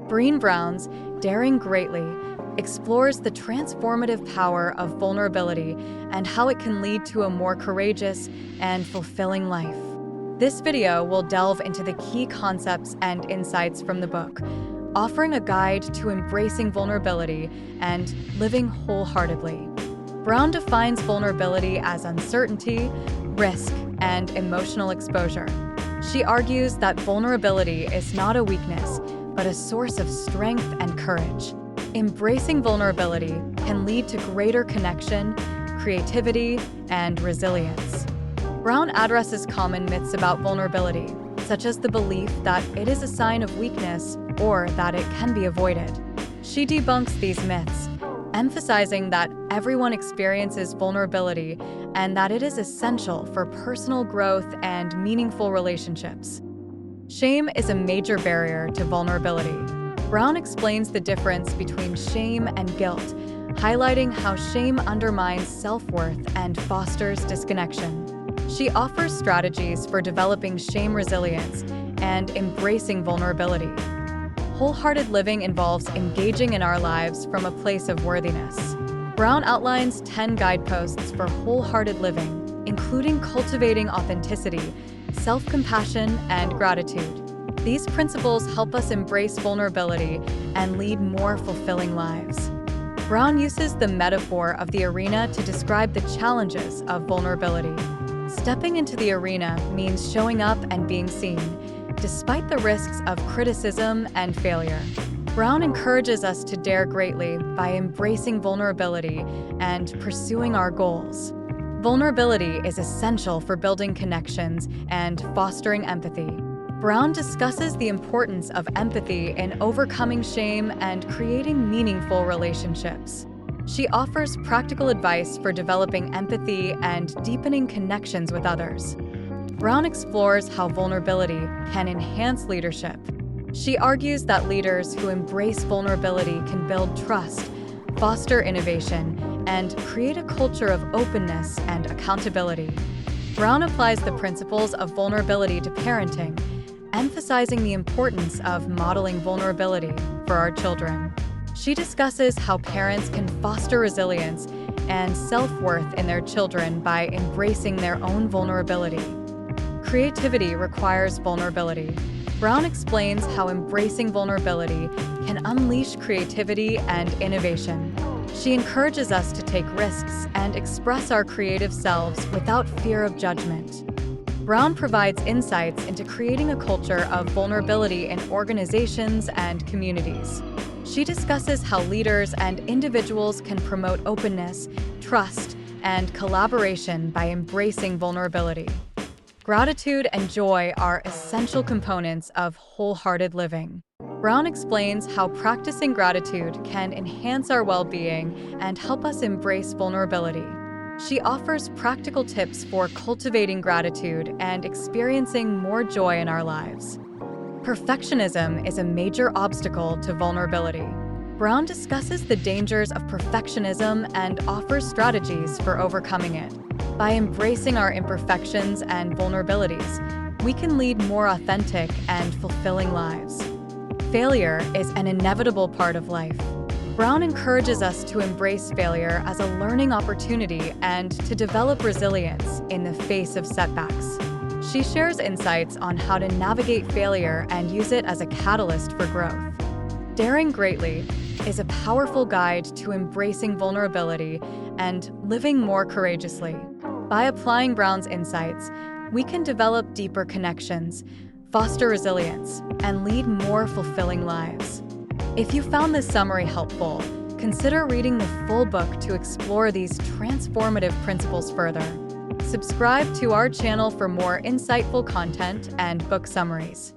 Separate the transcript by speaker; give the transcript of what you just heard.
Speaker 1: Brené Brown's Daring Greatly explores the transformative power of vulnerability and how it can lead to a more courageous and fulfilling life. This video will delve into the key concepts and insights from the book, offering a guide to embracing vulnerability and living wholeheartedly. Brown defines vulnerability as uncertainty, risk, and emotional exposure. She argues that vulnerability is not a weakness, but a source of strength and courage. Embracing vulnerability can lead to greater connection, creativity, and resilience. Brown addresses common myths about vulnerability, such as the belief that it is a sign of weakness or that it can be avoided. She debunks these myths, emphasizing that everyone experiences vulnerability and that it is essential for personal growth and meaningful relationships. Shame is a major barrier to vulnerability. Brown explains the difference between shame and guilt, highlighting how shame undermines self-worth and fosters disconnection. She offers strategies for developing shame resilience and embracing vulnerability. Wholehearted living involves engaging in our lives from a place of worthiness. Brown outlines 10 guideposts for wholehearted living, including cultivating authenticity, self-compassion, and gratitude. These principles help us embrace vulnerability and lead more fulfilling lives. Brown uses the metaphor of the arena to describe the challenges of vulnerability. Stepping into the arena means showing up and being seen, despite the risks of criticism and failure. Brown encourages us to dare greatly by embracing vulnerability and pursuing our goals. Vulnerability is essential for building connections and fostering empathy. Brown discusses the importance of empathy in overcoming shame and creating meaningful relationships. She offers practical advice for developing empathy and deepening connections with others. Brown explores how vulnerability can enhance leadership. She argues that leaders who embrace vulnerability can build trust, foster innovation, and create a culture of openness and accountability. Brown applies the principles of vulnerability to parenting, emphasizing the importance of modeling vulnerability for our children. She discusses how parents can foster resilience and self-worth in their children by embracing their own vulnerability. Creativity requires vulnerability. Brown explains how embracing vulnerability can unleash creativity and innovation. She encourages us to take risks and express our creative selves without fear of judgment. Brown provides insights into creating a culture of vulnerability in organizations and communities. She discusses how leaders and individuals can promote openness, trust, and collaboration by embracing vulnerability. Gratitude and joy are essential components of wholehearted living. Brown explains how practicing gratitude can enhance our well-being and help us embrace vulnerability. She offers practical tips for cultivating gratitude and experiencing more joy in our lives. Perfectionism is a major obstacle to vulnerability. Brown discusses the dangers of perfectionism and offers strategies for overcoming it. By embracing our imperfections and vulnerabilities, we can lead more authentic and fulfilling lives. Failure is an inevitable part of life. Brown encourages us to embrace failure as a learning opportunity and to develop resilience in the face of setbacks. She shares insights on how to navigate failure and use it as a catalyst for growth. Daring Greatly is a powerful guide to embracing vulnerability and living more courageously. By applying Brown's insights, we can develop deeper connections, foster resilience, and lead more fulfilling lives. If you found this summary helpful, consider reading the full book to explore these transformative principles further. Subscribe to our channel for more insightful content and book summaries.